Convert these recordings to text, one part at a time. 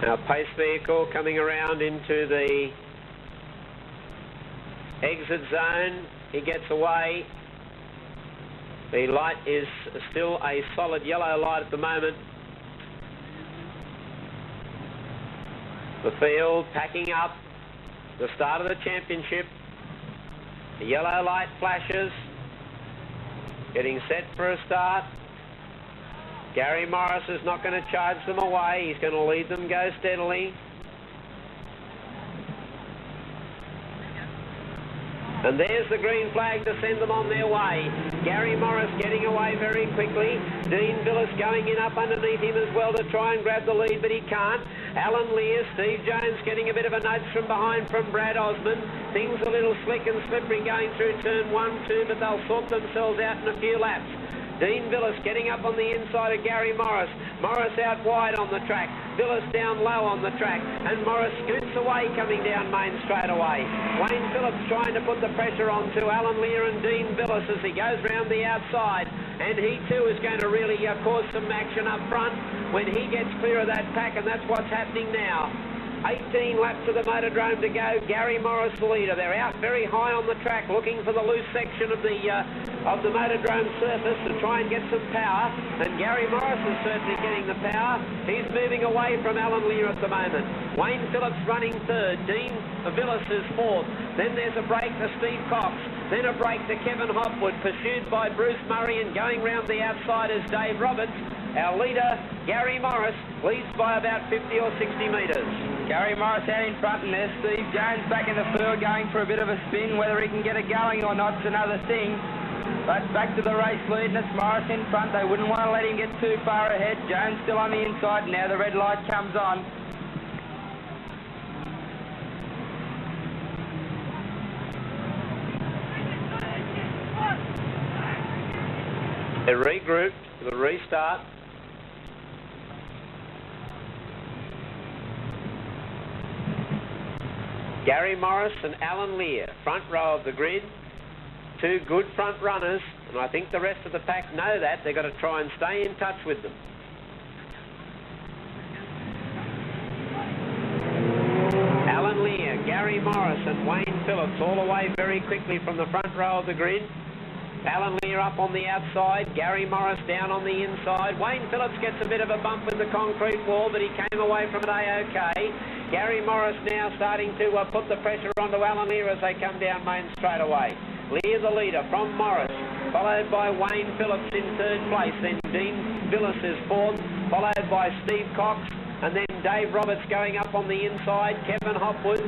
Our pace vehicle coming around into the exit zone. He gets away. The light is still a solid yellow light at the moment. The field packing up. The start of the championship. The yellow light flashes. Getting set for a start. Gary Morris is not going to charge them away. He's going to lead them go steadily. And there's the green flag to send them on their way. Gary Morris getting away very quickly. Dean Billis going in up underneath him as well to try and grab the lead, but he can't. Alan Lear, Steve Jones getting a bit of a nudge from behind from Brad Osmond. Things a little slick and slippery going through turn 1, 2, but they'll sort themselves out in a few laps. Dean Billis getting up on the inside of Gary Morris. Morris out wide on the track. Billis down low on the track. And Morris scoots away coming down Main straight away. Wayne Phillips trying to put the pressure on to Alan Lear and Dean Billis as he goes round the outside. And he too is going to really cause some action up front when he gets clear of that pack, and that's what's happening now. 18 laps of the Motordrome to go. Gary Morris the leader. They're out very high on the track looking for the loose section of the Motordrome surface to try and get some power, and Gary Morris is certainly getting the power. He's moving away from Alan Lear at the moment. Wayne Phillips running third. Dean Billis is fourth. Then there's a break to Steve Cox. Then a break to Kevin Hopwood, pursued by Bruce Murray, and going round the outside is Dave Roberts. Our leader, Gary Morris, leads by about 50 or 60 metres. Gary Morris out in front, and there's Steve Jones back in the field going for a bit of a spin. Whether he can get it going or not's another thing. But back to the race lead, and it's Morris in front. They wouldn't want to let him get too far ahead. Jones still on the inside. Now the red light comes on. They regrouped for the restart. Gary Morris and Alan Lear, front row of the grid. Two good front runners, and I think the rest of the pack know that. They've got to try and stay in touch with them. Alan Lear, Gary Morris and Wayne Phillips all away very quickly from the front row of the grid. Alan Lear up on the outside, Gary Morris down on the inside. Wayne Phillips gets a bit of a bump with the concrete wall, but he came away from it A-OK. Gary Morris now starting to put the pressure onto Alan Lear as they come down Main straight away. Lear the leader from Morris, followed by Wayne Phillips in third place. Then Dean Billis is fourth, followed by Steve Cox, and then Dave Roberts going up on the inside. Kevin Hopwood,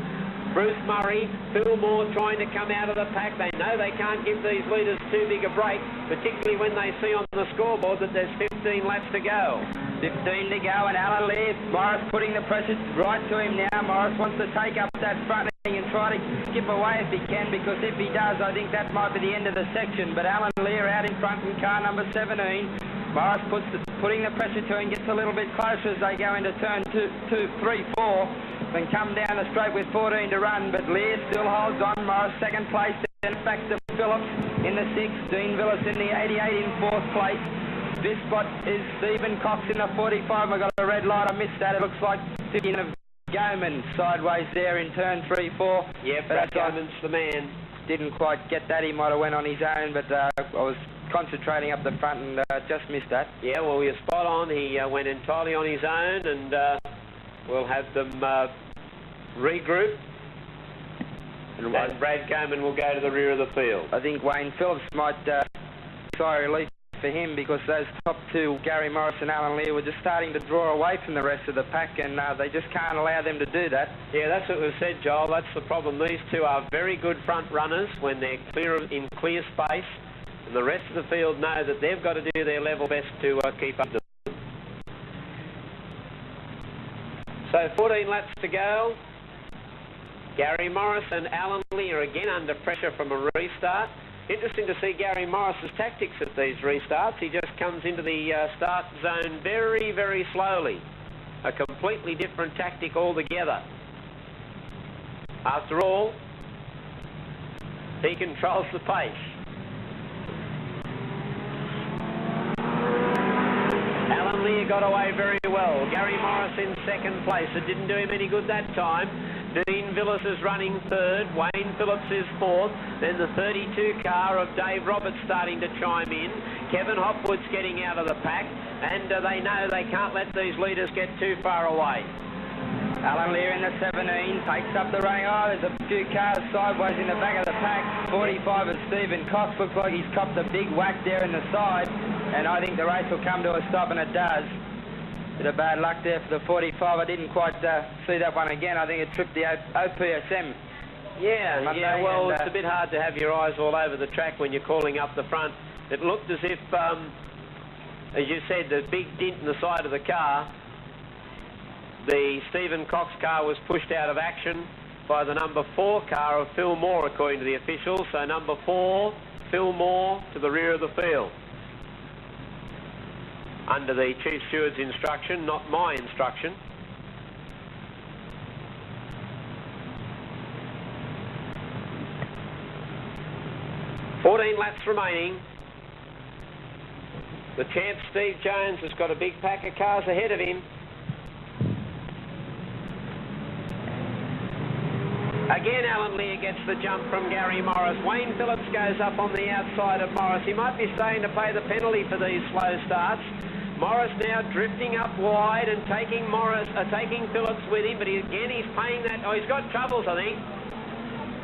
Bruce Murray, Phil Moore trying to come out of the pack. They know they can't give these leaders too big a break, particularly when they see on the scoreboard that there's 15 laps to go. 15 to go, and Alan Lear, Morris putting the pressure right to him now. Morris wants to take up that front and try to skip away if he can, because if he does, I think that might be the end of the section. But Alan Lear out in front in car number 17. Morris putting the pressure to him, gets a little bit closer as they go into turn 2, 3, 4. Then come down the straight with 14 to run, but Lear still holds on. Morris second place, then back to Phillips in the 6th. Dean Billis in the 88 in 4th place. This spot is Stephen Cox in the 45. I got a red light, I missed that. It looks like thinking of Goman sideways there in turn 3, 4. Yeah, Brad Goman's the man. Didn't quite get that. He might have went on his own, but I was concentrating up the front and just missed that. Yeah, well, you're spot on. He went entirely on his own, and we'll have them regroup. And Brad Coleman will go to the rear of the field. I think Wayne Phillips might sigh relief for him, because those top two, Gary Morris and Alan Lear, were just starting to draw away from the rest of the pack, and they just can't allow them to do that. Yeah, that's what we've said, Joel. That's the problem. These two are very good front runners when they're in clear space, and the rest of the field know that they've got to do their level best to keep up to them. So 14 laps to go. Gary Morris and Alan Lear again under pressure from a restart. Interesting to see Gary Morris's tactics at these restarts. He just comes into the start zone very, very slowly. A completely different tactic altogether. After all, he controls the pace. Alan Lear got got away very well. Gary Morris in second place. It didn't do him any good that time. Dean Villas is running third. Wayne Phillips is fourth. Then the 32 car of Dave Roberts starting to chime in. Kevin Hopwood's getting out of the pack. And they know they can't let these leaders get too far away. Alan Lear in the 17 takes up the running. Oh, there's a few cars sideways in the back of the pack. 45 of Stephen Cox looks like he's copped a big whack there in the side, and I think the race will come to a stop, and it does. Bit of bad luck there for the 45. I didn't quite see that one again. I think it tripped the OPSM. Yeah, well, it's a bit hard to have your eyes all over the track when you're calling up the front. It looked as if, as you said, the big dent in the side of the car. The Stephen Cox car was pushed out of action by the number 4 car of Phil Moore, according to the officials. So number 4, Phil Moore, to the rear of the field. Under the Chief Steward's instruction, not my instruction. "14 laps remaining. The champ, Steve Jones, has got a big pack of cars ahead of him. Again, Alan Lear gets the jump from Gary Morris. Wayne Phillips goes up on the outside of Morris. He might be staying to pay the penalty for these slow starts. Morris now drifting up wide and taking Phillips with him, but he's paying that. Oh, he's got troubles, I think.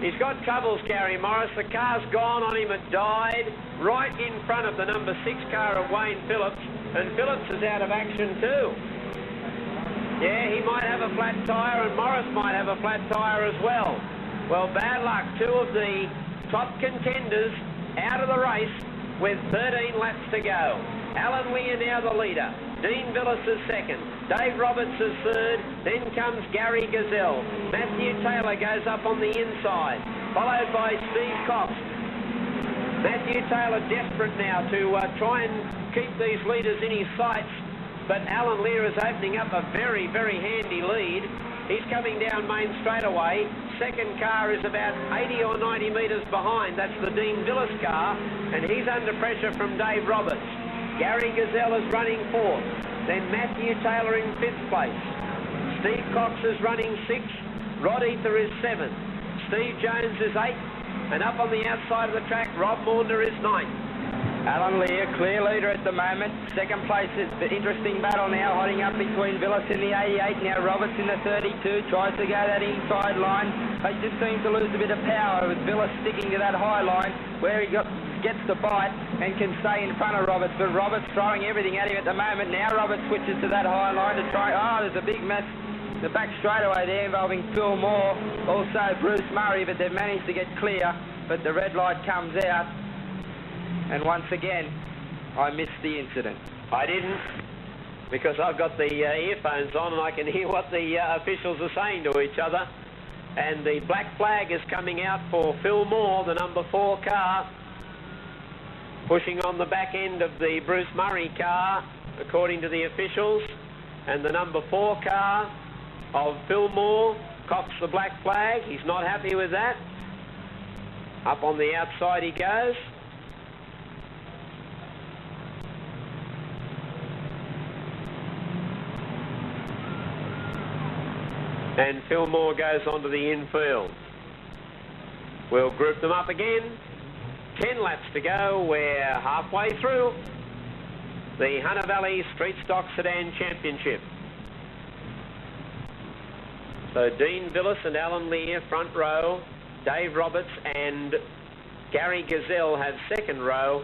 He's got troubles, Gary Morris. The car's gone on him. It died right in front of the number 6 car of Wayne Phillips, and Phillips is out of action too. Yeah, he might have a flat tyre, and Morris might have a flat tyre as well. Well, bad luck. 2 of the top contenders out of the race with 13 laps to go. Alan Lear now the leader. Dean Villas is second. Dave Roberts is third. Then comes Gary Gazelle. Matthew Taylor goes up on the inside, followed by Steve Cox. Matthew Taylor desperate now to try and keep these leaders in his sights. But Alan Lear is opening up a very, very handy lead. He's coming down main straightaway. Second car is about 80 or 90 metres behind. That's the Dean Villas car, and he's under pressure from Dave Roberts. Gary Gazelle is running fourth. Then Matthew Taylor in 5th place. Steve Cox is running 6th. Rod Ether is 7th. Steve Jones is 8th. And up on the outside of the track, Rob Maunder is 9th. Alan Lear, clear leader at the moment. Second place is the interesting battle now, hotting up between Villas in the 88. Now Roberts in the 32, tries to go that inside line. He just seems to lose a bit of power with Villas sticking to that high line where he gets the bite and can stay in front of Roberts. But Roberts throwing everything at him at the moment. Now Roberts switches to that high line to try. Oh, there's a big mess. The back straightaway there involving Phil Moore, also Bruce Murray, but they've managed to get clear. But the red light comes out. And once again, I missed the incident. I didn't, because I've got the earphones on and I can hear what the officials are saying to each other. And the black flag is coming out for Phil Moore, the number 4 car, pushing on the back end of the Bruce Murray car, according to the officials. And the number 4 car of Phil Moore cocks the black flag. He's not happy with that. Up on the outside he goes. And Phil Moore goes onto the infield. We'll group them up again. 10 laps to go. We're halfway through the Hunter Valley Street Stock Sedan Championship. So Dean Villas and Alan Lear front row. Dave Roberts and Gary Gazelle have second row,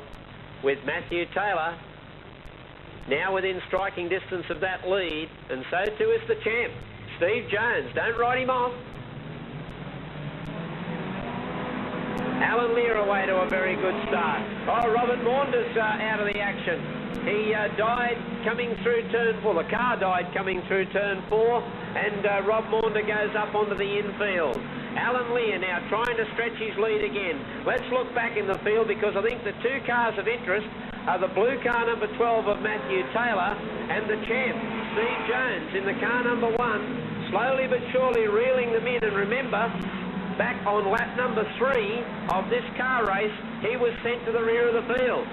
with Matthew Taylor now within striking distance of that lead, and so too is the champ, Steve Jones. Don't write him off. Alan Lear away to a very good start. Oh, Robert Maunders out of the action. He died coming through turn 4. The car died coming through turn 4, and Rob Maunder goes up onto the infield. Alan Lear now trying to stretch his lead again. Let's look back in the field, because I think the 2 cars of interest are the blue car number 12 of Matthew Taylor and the champ, Steve Jones, in the car number 1, slowly but surely reeling them in. And remember, back on lap number 3 of this car race, he was sent to the rear of the field.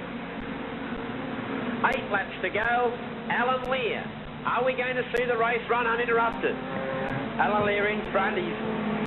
8 8 laps to go. Alan Lear. Are we going to see the race run uninterrupted? Alan Lear in front. He's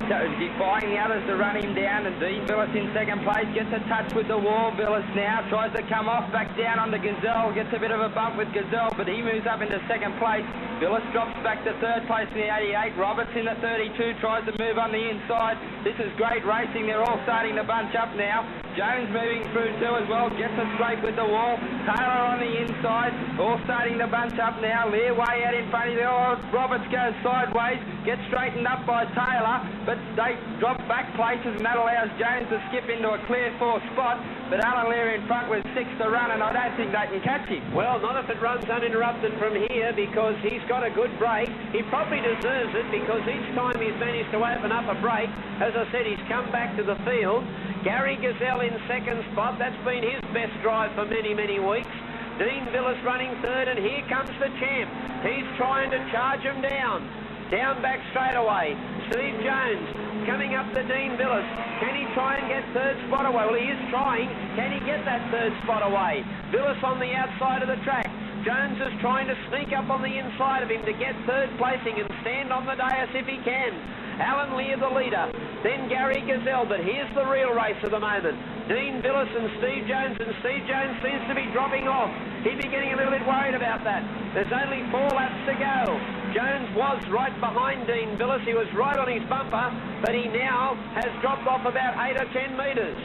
defying the others to run him down, and Dean Billis in second place gets a touch with the wall. Billis now tries to come off, back down on the Gazelle, gets a bit of a bump with Gazelle, but he moves up into second place. Billis drops back to third place in the 88. Roberts in the 32 tries to move on the inside. This is great racing. They're all starting to bunch up now. Jones moving through too as well, gets a scrape with the wall. Taylor on the inside, all starting to bunch up now. Lear way out in front of the Roberts goes sideways, gets straightened up by Taylor, but they drop back places, and that allows Jones to skip into a clear 4 spot. But Alan Lear in front with 6 to run, and I don't think they can catch him. Well, not if it runs uninterrupted from here, because he's got a good break. He probably deserves it, because each time he's managed to open up a break, as I said, he's come back to the field. Gary Gazelle in second spot. That's been his best drive for many, many weeks. Dean Billis running third, and here comes the champ. He's trying to charge him down. Down back straight away. Steve Jones coming up to Dean Billis. Can he try and get third spot away? Well, he is trying. Can he get that third spot away? Billis on the outside of the track. Jones is trying to sneak up on the inside of him to get third placing and stand on the dais if he can. Alan Lear the leader, then Gary Gazelle, but here's the real race of the moment. Dean Billis and Steve Jones, and Steve Jones seems to be dropping off. He'd be getting a little bit worried about that. There's only 4 laps to go. Jones was right behind Dean Billis. He was right on his bumper, but he now has dropped off about 8 or 10 metres.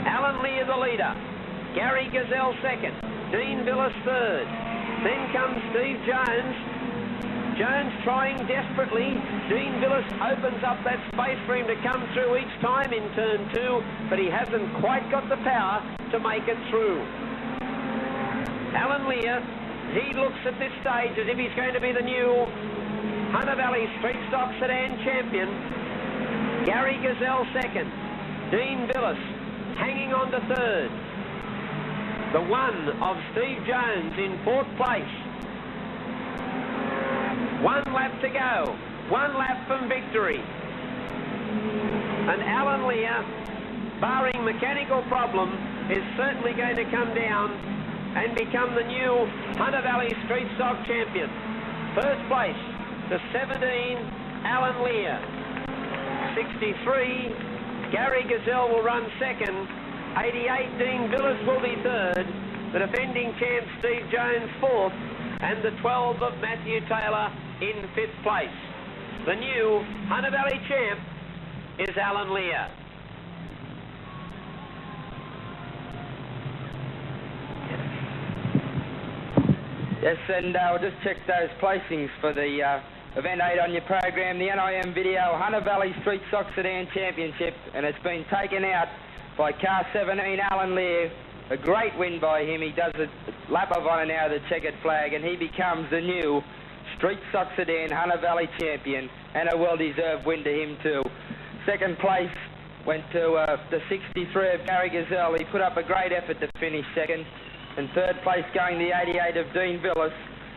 Alan Lear the leader, Gary Gazelle second, Dean Billis third. Then comes Steve Jones. Jones trying desperately. Dean Billis opens up that space for him to come through each time in turn 2, but he hasn't quite got the power to make it through. Alan Lear, he looks at this stage as if he's going to be the new Hunter Valley Street Stock Sedan champion. Gary Gazelle second. Dean Billis hanging on to third. The one of Steve Jones in 4th place. 1 lap to go. 1 lap from victory. And Alan Lear, barring mechanical problem, is certainly going to come down and become the new Hunter Valley Street Stock champion. First place to 17, Alan Lear. 63, Gary Gazelle will run second. 88, Dean Billis will be third. The defending champ, Steve Jones, 4th. And the 12 of Matthew Taylor in 5th place. The new Hunter Valley champ is Alan Lear. Yes, and we'll just check those placings for the event 8 on your program. The NIM video Hunter Valley Street Stock Sedan Championship, and it's been taken out by car 17, Alan Lear. A great win by him. He does a lap of honour now, the checkered flag, and he becomes the new Street Stock Sedan Hunter Valley champion, and a well-deserved win to him too. Second place went to the 63 of Gary Gazelle. He put up a great effort to finish second. And third place going the 88 of Dean Billis.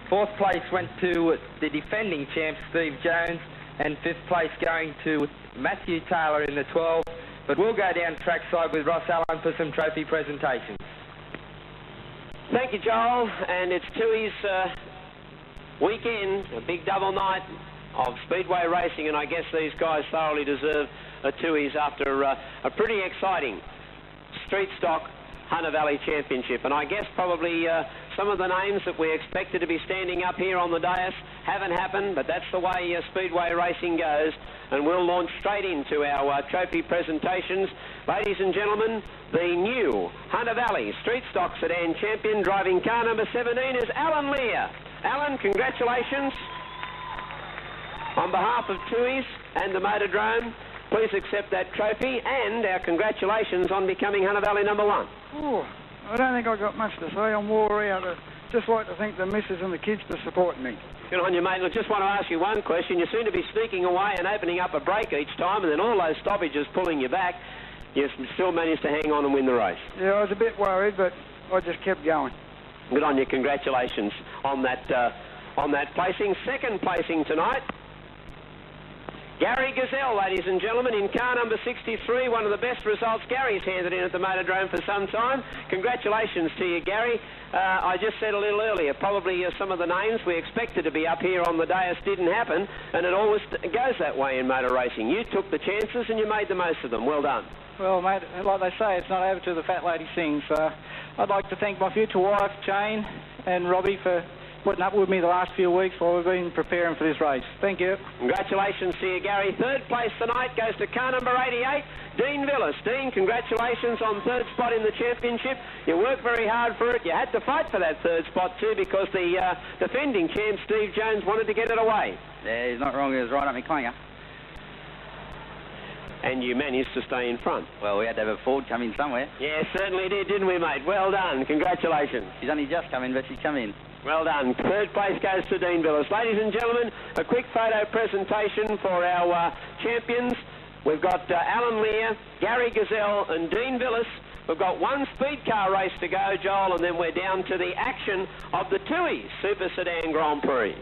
4th place went to the defending champ, Steve Jones. And 5th place going to Matthew Taylor in the 12. But we'll go down trackside with Ross Allen for some trophy presentations. Thank you, Joel. And it's Tui's weekend, a big double night of speedway racing, and I guess these guys thoroughly deserve a Tui's after a pretty exciting street stock Hunter Valley Championship. And I guess probably some of the names that we expected to be standing up here on the dais haven't happened, but that's the way speedway racing goes. And we'll launch straight into our trophy presentations. Ladies and gentlemen, the new Hunter Valley Street Stock Sedan champion, driving car number 17, is Alan Lear. Alan, congratulations. On behalf of Tui's and the Motordrome, please accept that trophy and our congratulations on becoming Hunter Valley number 1. Oh, I don't think I've got much to say. I'm wore out. I'd just like to thank the missus and the kids for supporting me. Good on you, mate. I just want to ask you one question. You seem to be sneaking away and opening up a break each time, and then all those stoppages pulling you back. You still managed to hang on and win the race. Yeah, I was a bit worried, but I just kept going. Good on you. Congratulations on that placing. Second placing tonight Gary Gazelle, ladies and gentlemen, in car number 63, one of the best results Gary's handed in at the Motordrome for some time. Congratulations to you, Gary. I just said a little earlier, probably some of the names we expected to be up here on the dais didn't happen, and it always goes that way in motor racing. You took the chances and you made the most of them. Well done. Well, mate, like they say, it's not over till the fat lady sings. I'd like to thank my future wife, Jane, and Robbie for putting up with me the last few weeks while we've been preparing for this race. Thank you. Congratulations to you, Gary. Third place tonight goes to car number 88, Dean Villas. Dean, congratulations on third spot in the championship. You worked very hard for it. You had to fight for that third spot too because the defending champ, Steve Jones, wanted to get it away. Yeah, he's not wrong. He was right up my clanger. And you managed to stay in front. Well, we had to have a Ford come in somewhere. Yeah, certainly did, didn't we, mate? Well done. Congratulations. She's only just come in, but she's come in. Well done. Third place goes to Dean Villas. Ladies and gentlemen, a quick photo presentation for our champions. We've got Alan Lear, Gary Gazelle and Dean Villas. We've got one speed car race to go, Joel, and then we're down to the action of the Tooheys Super Sedan Grand Prix.